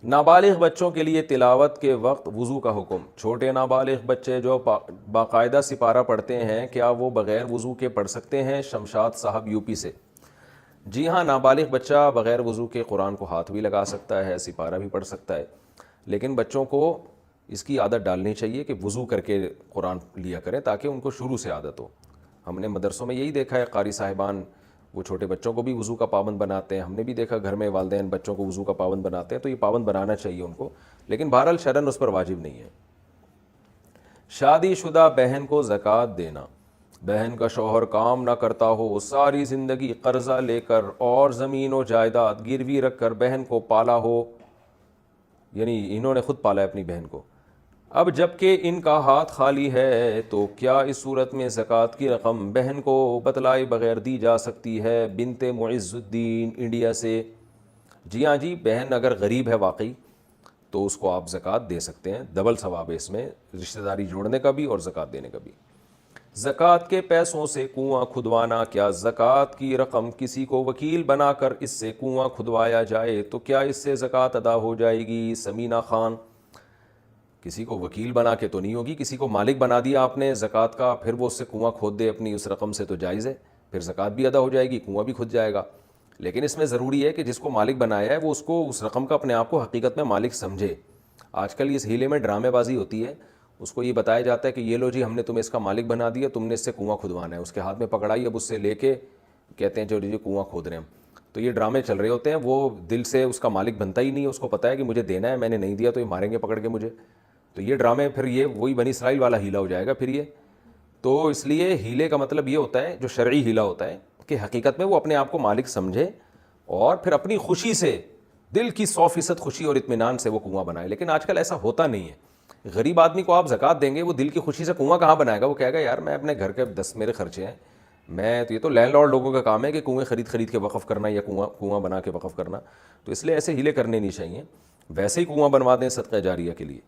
نابالغ بچوں کے لیے تلاوت کے وقت وضو کا حکم۔ چھوٹے نابالغ بچے جو باقاعدہ سپارہ پڑھتے ہیں کیا وہ بغیر وضو کے پڑھ سکتے ہیں؟ شمشاد صاحب یو پی سے۔ جی ہاں، نابالغ بچہ بغیر وضو کے قرآن کو ہاتھ بھی لگا سکتا ہے، سپارہ بھی پڑھ سکتا ہے، لیکن بچوں کو اس کی عادت ڈالنی چاہیے کہ وضو کر کے قرآن لیا کریں تاکہ ان کو شروع سے عادت ہو۔ ہم نے مدرسوں میں یہی دیکھا ہے، قاری صاحبان وہ چھوٹے بچوں کو بھی وضو کا پابند بناتے ہیں، ہم نے بھی دیکھا گھر میں والدین بچوں کو وضو کا پابند بناتے ہیں، تو یہ پابند بنانا چاہیے ان کو، لیکن بہرحال شرعاً اس پر واجب نہیں ہے۔ شادی شدہ بہن کو زکوٰۃ دینا۔ بہن کا شوہر کام نہ کرتا ہو، ساری زندگی قرضہ لے کر اور زمین و جائیداد گروی رکھ کر بہن کو پالا ہو، یعنی انہوں نے خود پالا ہے اپنی بہن کو، اب جب کہ ان کا ہاتھ خالی ہے تو کیا اس صورت میں زکوٰۃ کی رقم بہن کو بتلائے بغیر دی جا سکتی ہے؟ بنت معز الدین انڈیا سے۔ جی ہاں جی، بہن اگر غریب ہے واقعی تو اس کو آپ زکوٰۃ دے سکتے ہیں، ڈبل ثواب ہے اس میں، رشتہ داری جوڑنے کا بھی اور زکوٰۃ دینے کا بھی۔ زکوٰۃ کے پیسوں سے کنواں کھدوانا۔ کیا زکوٰۃ کی رقم کسی کو وکیل بنا کر اس سے کنواں کھدوایا جائے تو کیا اس سے زکوٰۃ ادا ہو جائے گی؟ سمینہ خان۔ کسی کو وکیل بنا کے تو نہیں ہوگی، کسی کو مالک بنا دیا آپ نے زکوٰۃ کا، پھر وہ اس سے کنواں کھود دے اپنی اس رقم سے تو جائز ہے، پھر زکوٰۃ بھی ادا ہو جائے گی، کنواں بھی کھد جائے گا۔ لیکن اس میں ضروری ہے کہ جس کو مالک بنایا ہے وہ اس کو اس رقم کا اپنے آپ کو حقیقت میں مالک سمجھے۔ آج کل اس ہیلے میں ڈرامے بازی ہوتی ہے، اس کو یہ بتایا جاتا ہے کہ یہ لو جی ہم نے تمہیں اس کا مالک بنا دیا، تم نے اس سے کنواں کھدوانا ہے، اس کے ہاتھ میں پکڑائی، اب اس سے لے کے کہتے ہیں جو جی کنواں کھود رہے ہیں ہم، تو یہ ڈرامے چل رہے ہوتے ہیں، وہ دل سے اس کا مالک بنتا ہی نہیں ہے، اس کو پتہ ہے کہ مجھے دینا ہے، میں نے نہیں دیا تو یہ ماریں گے پکڑ کے مجھے، تو یہ ڈرامے پھر یہ وہی بنی اسرائیل والا ہیلا ہو جائے گا پھر یہ۔ تو اس لیے ہیلے کا مطلب یہ ہوتا ہے جو شرعی ہیلا ہوتا ہے کہ حقیقت میں وہ اپنے آپ کو مالک سمجھے اور پھر اپنی خوشی سے، دل کی 100% خوشی اور اطمینان سے وہ کنواں بنائے، لیکن آج کل ایسا ہوتا نہیں ہے۔ غریب آدمی کو آپ زکوٰۃ دیں گے، وہ دل کی خوشی سے کنواں کہاں بنائے گا؟ وہ کہے گا یار میں اپنے گھر کے 10 میرے خرچے ہیں، میں تو یہ تو لینڈ لارڈ لوگوں کا کام ہے کہ کنویں خرید کے وقف کرنا یا کنواں بنا کے وقف کرنا، تو اس لیے ایسے ہیلے کرنے نہیں چاہیے، ویسے ہی کنواں بنوا دیں صدقہ جاریہ کے لیے۔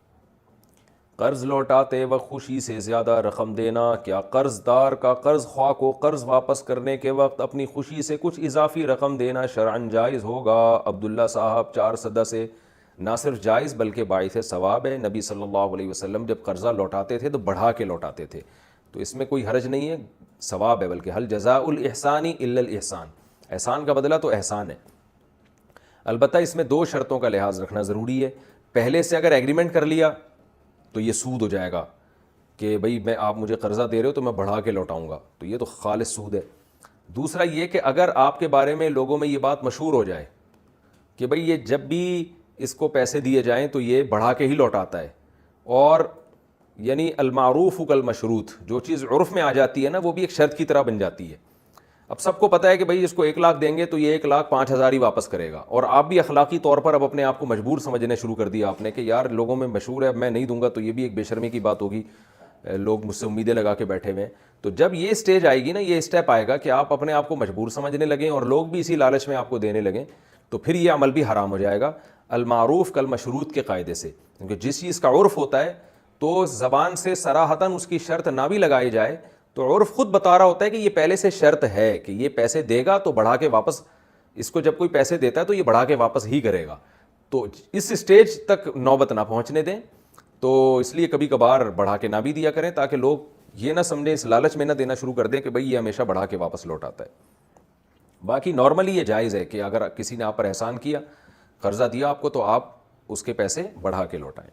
قرض لوٹاتے وقت خوشی سے زیادہ رقم دینا۔ کیا قرض دار کا قرض خواہ کو قرض واپس کرنے کے وقت اپنی خوشی سے کچھ اضافی رقم دینا شرعاً جائز ہوگا؟ عبداللہ صاحب 4 صدہ سے۔ نہ صرف جائز بلکہ باعث ثواب ہے۔ نبی صلی اللہ علیہ وسلم جب قرضہ لوٹاتے تھے تو بڑھا کے لوٹاتے تھے، تو اس میں کوئی حرج نہیں ہے، ثواب ہے، بلکہ حل جزاء الاحسان الا الاحسان، احسان کا بدلہ تو احسان ہے۔ البتہ اس میں 2 شرطوں کا لحاظ رکھنا ضروری ہے۔ پہلے سے اگر ایگریمنٹ کر لیا تو یہ سود ہو جائے گا کہ بھئی میں آپ مجھے قرضہ دے رہے ہو تو میں بڑھا کے لوٹاؤں گا، تو یہ تو خالص سود ہے۔ دوسرا یہ کہ اگر آپ کے بارے میں لوگوں میں یہ بات مشہور ہو جائے کہ بھئی یہ جب بھی اس کو پیسے دیے جائیں تو یہ بڑھا کے ہی لوٹاتا ہے، اور یعنی المعروف کالمشروط، جو چیز عرف میں آ جاتی ہے نا وہ بھی ایک شرط کی طرح بن جاتی ہے۔ اب سب کو پتہ ہے کہ بھئی اس کو 1 لاکھ دیں گے تو یہ 1,05,000 ہی واپس کرے گا، اور آپ بھی اخلاقی طور پر اب اپنے آپ کو مجبور سمجھنے شروع کر دیا آپ نے کہ یار لوگوں میں مشہور ہے، اب میں نہیں دوں گا تو یہ بھی ایک بے شرمی کی بات ہوگی، لوگ مجھ سے امیدیں لگا کے بیٹھے ہوئے ہیں۔ تو جب یہ سٹیج آئے گی نا، یہ اسٹیپ آئے گا کہ آپ اپنے آپ کو مجبور سمجھنے لگیں اور لوگ بھی اسی لالچ میں آپ کو دینے لگیں، تو پھر یہ عمل بھی حرام ہو جائے گا المعروف کالمشروط کے قاعدے سے، کیونکہ جس چیز کا عرف ہوتا ہے تو زبان سے صراحتاً اس کی شرط نہ بھی لگائی جائے تو عرف خود بتا رہا ہوتا ہے کہ یہ پہلے سے شرط ہے کہ یہ پیسے دے گا تو بڑھا کے واپس، اس کو جب کوئی پیسے دیتا ہے تو یہ بڑھا کے واپس ہی کرے گا، تو اس سٹیج تک نوبت نہ پہنچنے دیں۔ تو اس لیے کبھی کبھار بڑھا کے نہ بھی دیا کریں تاکہ لوگ یہ نہ سمجھیں، اس لالچ میں نہ دینا شروع کر دیں کہ بھئی یہ ہمیشہ بڑھا کے واپس لوٹاتا ہے۔ باقی نارملی یہ جائز ہے کہ اگر کسی نے آپ پر احسان کیا، قرضہ دیا آپ کو، تو آپ اس کے پیسے بڑھا کے لوٹائیں۔